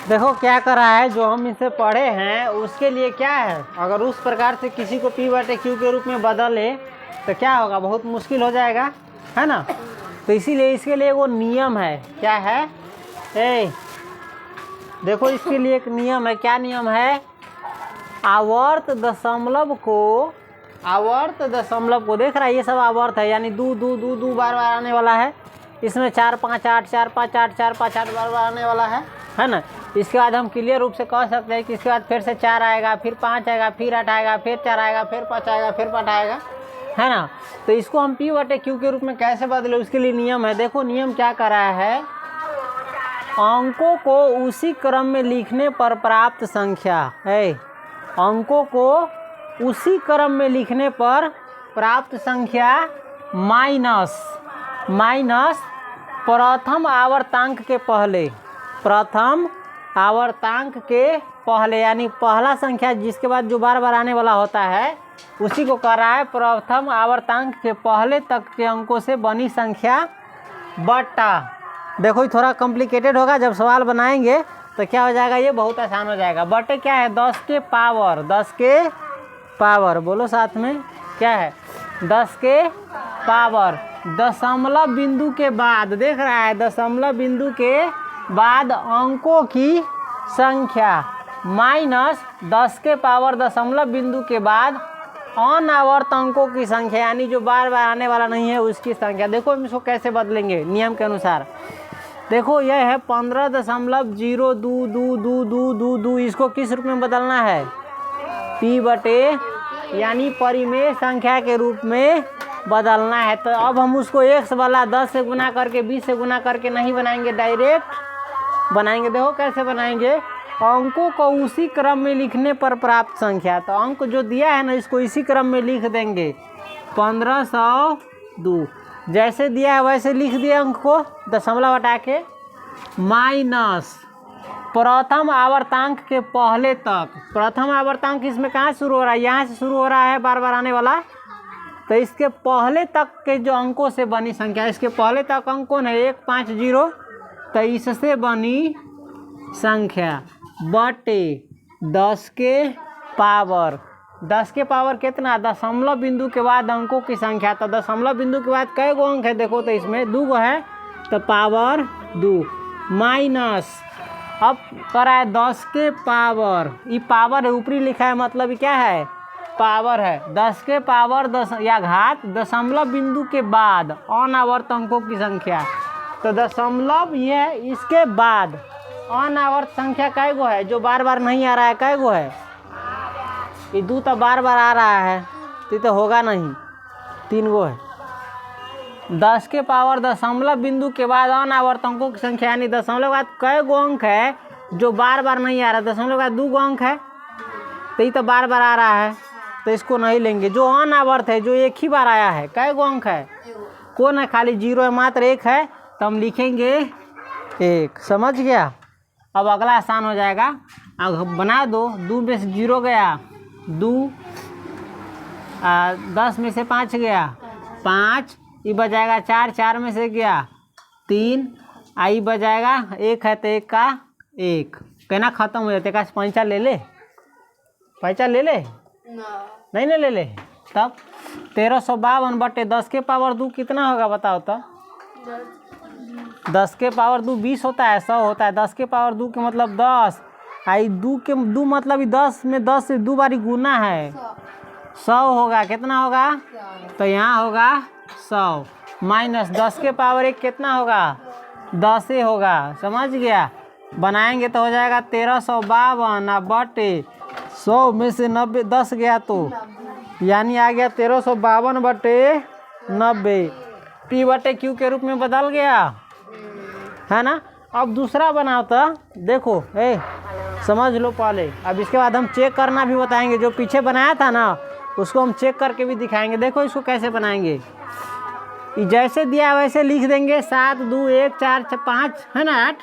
देखो क्या कर रहा है, जो हम इसे पढ़े हैं उसके लिए क्या है, अगर उस प्रकार से किसी को P बटे Q के रूप में बदले तो क्या होगा, बहुत मुश्किल हो जाएगा, है ना। तो इसीलिए इसके लिए वो नियम है, क्या है, देखो इसके लिए एक नियम है। क्या नियम है, आवर्त दशमलव को देख रहा है, ये सब आवर्त है, यानी दो बार आने वाला है। इसमें 4 5 8 4 5 8 4 5 8 बार आने वाला है ना। इसके बाद हम क्लियर रूप से कह सकते हैं कि इसके बाद फिर से 4 आएगा, फिर 5 आएगा, फिर 8 आएगा, फिर 4 आएगा, फिर 5 आएगा, फिर 5 आएगा, है ना। तो इसको हम P बटे Q के रूप में कैसे बदले, उसके लिए नियम है। देखो नियम क्या कर रहा है, अंकों को उसी क्रम में लिखने पर प्राप्त संख्या है, अंकों को उसी क्रम में लिखने पर प्राप्त संख्या माइनस प्रथम आवर्तांक के पहले, यानी पहला संख्या जिसके बाद जो बार बार आने वाला होता है उसी को कर रहा है प्रथम आवर्तांक के पहले तक के अंकों से बनी संख्या बटा। देखो ये थोड़ा कॉम्प्लिकेटेड होगा, जब सवाल बनाएंगे तो क्या हो जाएगा, ये बहुत आसान हो जाएगा। बटे क्या है, 10 के पावर, बोलो साथ में, क्या है, 10 के पावर, दशमलव बिंदु के बाद, देख रहा है, दशमलव बिंदु के बाद अंकों की संख्या माइनस 10 के पावर दशमलव बिंदु के बाद अनावर्त अंकों की संख्या, यानी जो बार बार आने वाला नहीं है उसकी संख्या। देखो हम इसको कैसे बदलेंगे नियम के अनुसार। देखो यह है 15.022222, इसको किस रूप में बदलना है, P बटे, यानी परिमेय संख्या के रूप में बदलना है। तो अब हम उसको x वाला 10 से गुना करके 20 से गुना करके नहीं बनाएंगे, डायरेक्ट बनाएंगे। देखो कैसे बनाएंगे, अंकों को उसी क्रम में लिखने पर प्राप्त संख्या, तो अंक जो दिया है ना इसको इसी क्रम में लिख देंगे, 1502 जैसे दिया है वैसे लिख दिए अंक को, दशमलव हटा के, माइनस प्रथम आवर्तांक के पहले तक। प्रथम आवर्तांक इसमें कहाँ शुरू हो रहा है, यहाँ से शुरू हो रहा है बार बार आने वाला, तो इसके पहले तक के जो अंकों से बनी संख्या, इसके पहले तक अंक कौन है, 150, तो इससे बनी संख्या बटे 10 के पावर कितना, दशमलव बिंदु के बाद अंकों की संख्या। तो दशमलव बिंदु के बाद कई गो अंक है, देखो तो इसमें 2 गो है, तो पावर 2 माइनस, अब करा है 10 के पावर, ये पावर है ऊपरी लिखा है, मतलब ये क्या है, पावर है, 10 के पावर 10 या घात दशमलव बिंदु के बाद अनावर्त अंकों की संख्या। तो दशमलव ये इसके बाद अनावर्त संख्या कै गो है, जो बार बार नहीं आ रहा है, कै गो है, ये 2 तो बार बार आ रहा है, तो होगा नहीं, 3 गो है। 10 के पावर दशमलव बिंदु के बाद अनावर्त अंकों की संख्या, यानी दशमलव के बाद कै गो अंक है जो बार बार नहीं आ रहा, दशमलव के बाद 2 गो अंक है, तो ये तो बार बार आ रहा है, तो इसको नहीं लेंगे। जो अनावर्त है, जो एक ही बार आया है, कै गो अंक है, कौन है, खाली 0 है, मात्र 1 है, तो हम लिखेंगे 1। समझ गया। अब अगला आसान हो जाएगा, अब बना दो, 2 में से 0 गया 2, 10 में से 5 गया 5, ये बजाएगा 4, 4 में से गया 3, आई बजाएगा 1 है, तो 1 का 1, कहना खत्म हो जाते, का पैंचा ले ले, पैंचा ले ले, नहीं ना ले ले, तब 1352 बटे 10 के पावर 2 कितना होगा बताओ तो, 10 के पावर 2 20 होता है, 100 होता है, 10 के पावर 2 के मतलब 10, आई 2 के 2 मतलब 10 में 10 से 2 बारी गुना है, 100 होगा, कितना होगा, तो यहाँ होगा 100, माइनस 10 के पावर 1 कितना होगा, 10 ही होगा। समझ गया। बनाएंगे तो हो जाएगा 1352 बटे 100 में से 90 10 गया तो, यानी आ गया 1352 बटे 90, P बटे Q के रूप में बदल गया, है ना। अब दूसरा बनाओ तो देखो, समझ लो पहले, अब इसके बाद हम चेक करना भी बताएंगे, जो पीछे बनाया था ना उसको हम चेक करके भी दिखाएंगे। देखो इसको कैसे बनाएंगे, जैसे दिया वैसे लिख देंगे, 7 2 1 4 5 है ना 8,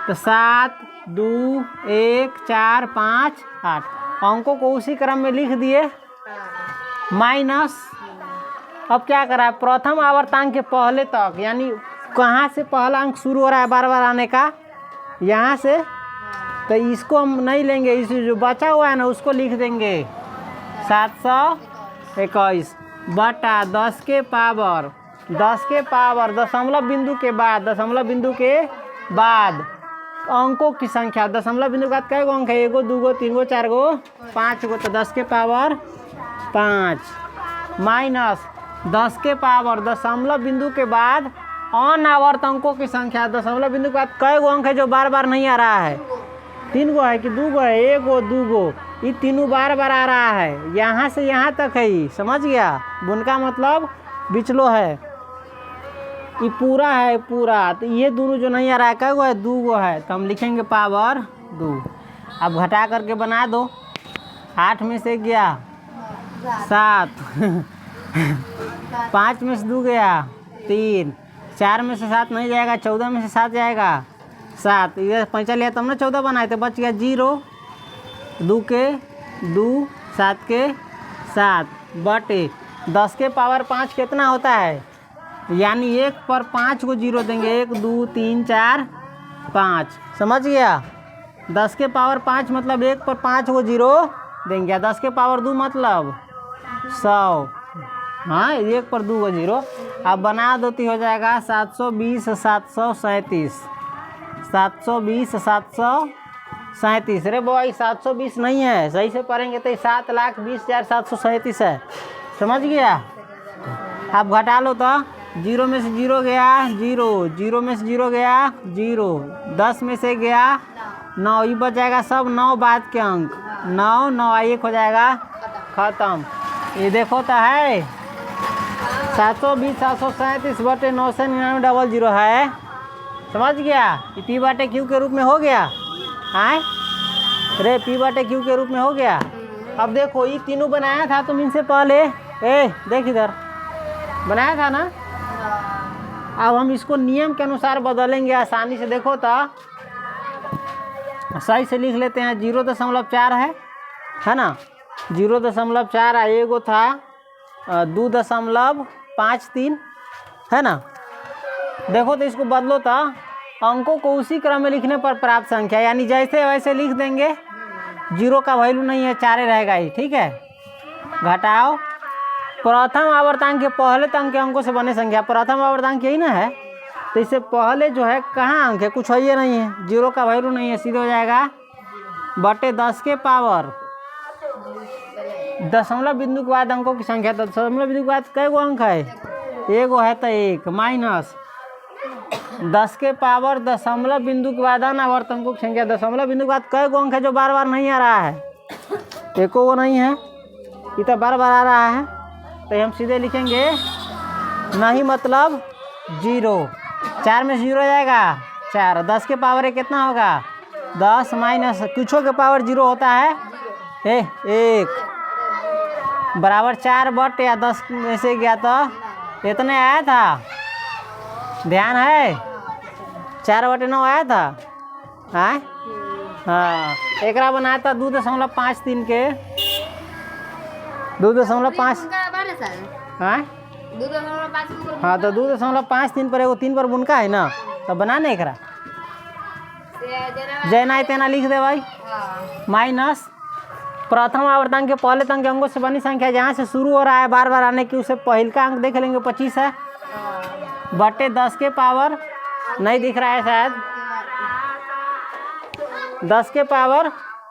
तो 7 2 1 4 5 8, अंकों को उसी क्रम में लिख दिए, माइनस, अब क्या करा है, प्रथम आवर्तांक के पहले तक, यानी कहाँ से पहला अंक शुरू हो रहा है बार बार आने का, यहाँ से तो इसको हम नहीं लेंगे, इस जो बचा हुआ है ना उसको लिख देंगे 721 बटा 10 के पावर दशमलव बिंदु के बाद अंकों की संख्या। दशमलव बिंदु के बाद कई गो अंक है? 1 2 3 4 5 तो 10 के पावर 5 माइनस 10 के पावर दशमलव बिंदु के बाद अनावर्त अंकों की संख्या। दशमलव बिंदु के बाद कई गो अंक है जो बार बार नहीं आ रहा है? 3 गो है कि 2 गो है? 1 गो 2 गो, ये तीनों बार बार आ रहा है। यहाँ से यहाँ तक है, ये समझ गया? बुनका मतलब बिचलो है, ये पूरा है पूरा। तो ये दोनों जो नहीं आ रहा है कई गो है? 2 गो है, तो हम लिखेंगे पावर 2। अब घटा करके बना दो। 8 में से गया 7 5 में से 2 गया 3, 4 में से 7 नहीं जाएगा, 14 में से 7 जाएगा 7, इधर 5 लिया तब ना 14 बनाए थे, बच गया 0। 2 के 2 7 के 7 बटे 10 के पावर 5 कितना होता है? यानी 1 पर 5 को 0 देंगे, 1 2 3 4 5, समझ गया? 10 के पावर 5 मतलब 1 पर 5 को 0 देंगे। 10 के पावर 2 मतलब 100, हाँ 1 पर 2 को 0। अब बना दो तो हो जाएगा 720 737 720 737। अरे बॉय 720 नहीं है, सही से पढ़ेंगे तो 7,20,737 है, समझ गया? अब घटा लो तो 0 में से 0 गया 0, 0 में से 0 गया 0, 10 में से गया 9, ये बच जाएगा सब 9 बाद के अंक, 9 9 1 हो जाएगा खत्म। ये देखो तो है 720 737 बटे 999 है, समझ गया? ये पी बटे क्यू के रूप में हो गया, आए रे पी बटे क्यू के रूप में हो गया। अब देखो ये तीनों बनाया था तुम इनसे पहले, देख इधर बनाया था ना। अब हम इसको नियम के अनुसार बदलेंगे आसानी से। देखो तो सही से लिख लेते हैं। 0.4 है ना? 0.4 एगो था 2.53 है ना? देखो तो इसको बदलो तो अंकों को उसी क्रम में लिखने पर प्राप्त संख्या, यानी जैसे वैसे लिख देंगे। 0 का वैल्यू नहीं है, 4 रहेगा ही, ठीक है? घटाओ प्रथम आवर्तांक के पहले अंक के अंकों से बने संख्या। प्रथम आवर्तांक यही ना है, तो इससे पहले जो है कहाँ अंक है? कुछ है ये नहीं है, 0 का वैल्यू नहीं है, सीधे हो जाएगा बटे 10 के पावर दशमलव बिंदु के बाद अंकों की संख्या। दशमलव बिंदु के बाद कई गो अंक है? 1 गो है तो 1 माइनस 10 के पावर दशमलव बिंदु के बाद अनावर्त अंकों की संख्या। दशमलव बिंदु के बाद कई गो अंक है जो बार बार नहीं आ रहा है? 1 गो नहीं है, ये तो बार बार आ रहा है, तो हम सीधे लिखेंगे नहीं मतलब 0। 4 में 0 जाएगा 4, 10 के पावर 1 कितना होगा? 10 माइनस कुछों के पावर 0 होता है 1 बराबर 4 बट या 10 में से गया तो इतने आया था, ध्यान है? 4 बटे 9 आया था, हाँ एक बनाया था 2.53 के 2.5 हाँ तो 2.53 पर एगो 3 पर बुनका है ना, तो बनाने एकरा जैना तेना लिख दे भाई। माइनस प्रथम आवर्तांक के पहले अंक के अंकों से बनी संख्या जहाँ से शुरू हो रहा है बार बार आने की, उसे पहले का अंक देख लेंगे 25 है बटे 10 के पावर नहीं दिख रहा है शायद, 10 के पावर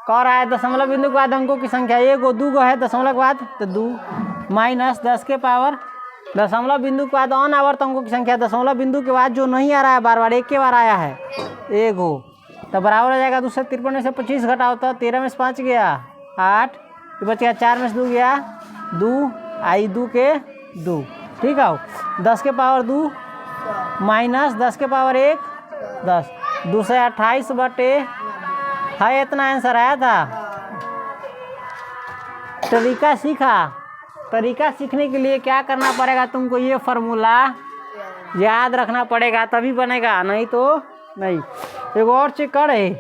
कह रहा है दशमलव बिंदु के बाद अंकों की संख्या। 1 गो 2 गो है दशमलव के बाद तो 2 माइनस 10 के पावर दशमलव बिंदु के बाद अनावर्त अंकों की संख्या। दशमलव बिंदु के बाद जो नहीं आ रहा है बार बार, एक के बार आया है 1 गो, तो बराबर हो जाएगा 253 में से 25 घटाओ तो 13 में से 5 गया 8, तो बच गया 4 में से 2 गया 2 आई 2 के 2, ठीक है? 10 के पावर 2 माइनस 10 के पावर 1 10, 228 बटे है, इतना आंसर आया था। तरीका सीखने के लिए क्या करना पड़ेगा तुमको? ये फार्मूला याद रखना पड़ेगा तभी बनेगा, नहीं तो नहीं। एक और चेक करे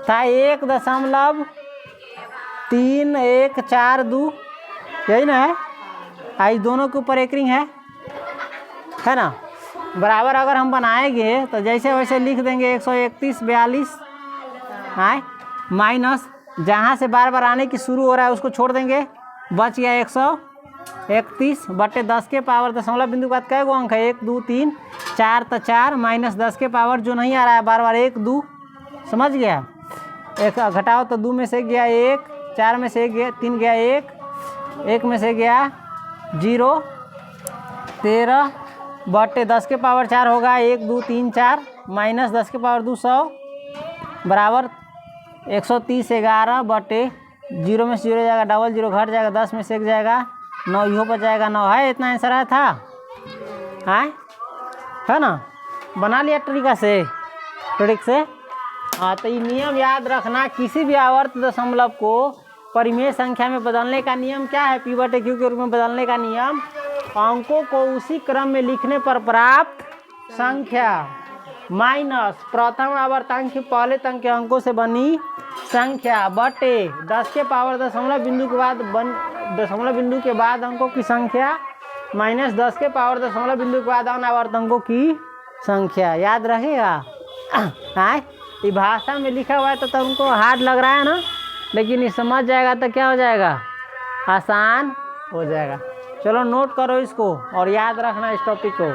था 1.3142 यही ना है? आई दोनों के ऊपर एक रिंग है ना? बराबर अगर हम बनाएंगे तो जैसे वैसे लिख देंगे 131 42 आए माइनस जहाँ से बार बार आने की शुरू हो रहा है उसको छोड़ देंगे, बच गया 131 बटे 10 के पावर दशमलव बिंदु के बाद कै गो अंक है 1 2 3 4 तो 4 माइनस 10 के पावर जो नहीं आ रहा है बार बार 1 2, समझ गया। एक घटाओ तो 2 में से गया 1, 4 में से गया 3 गया 1 में से गया 0, 13 बटे 10 के पावर 4 होगा 1 2 3 4 माइनस 10 के पावर 200 बराबर 130 11 बटे 0 में से 0 जाएगा डबल 0 घट जाएगा 10 में से 1 जाएगा 9 इहो पर जाएगा 9 है, इतना आंसर आया था है ना। बना लिया ट्रिक से। हाँ तो ये नियम याद रखना, किसी भी आवर्त दशमलव को परिमेय संख्या में बदलने का नियम क्या है, पी बटे क्यू के रूप में बदलने का नियम, अंकों को उसी क्रम में लिखने पर प्राप्त संख्या माइनस प्रथम आवर्तांक के पहले अंक के अंकों से बनी संख्या बटे 10 के पावर दशमलव बिंदु के बाद अंकों की संख्या माइनस 10 के पावर दशमलव बिंदु के बाद अनावर्त अंकों की संख्या। याद रहेगा। ये भाषा में लिखा हुआ है तो तुमको हार्ड लग रहा है ना, लेकिन ये समझ जाएगा तो क्या हो जाएगा, आसान हो जाएगा। चलो नोट करो इसको और याद रखना इस टॉपिक को।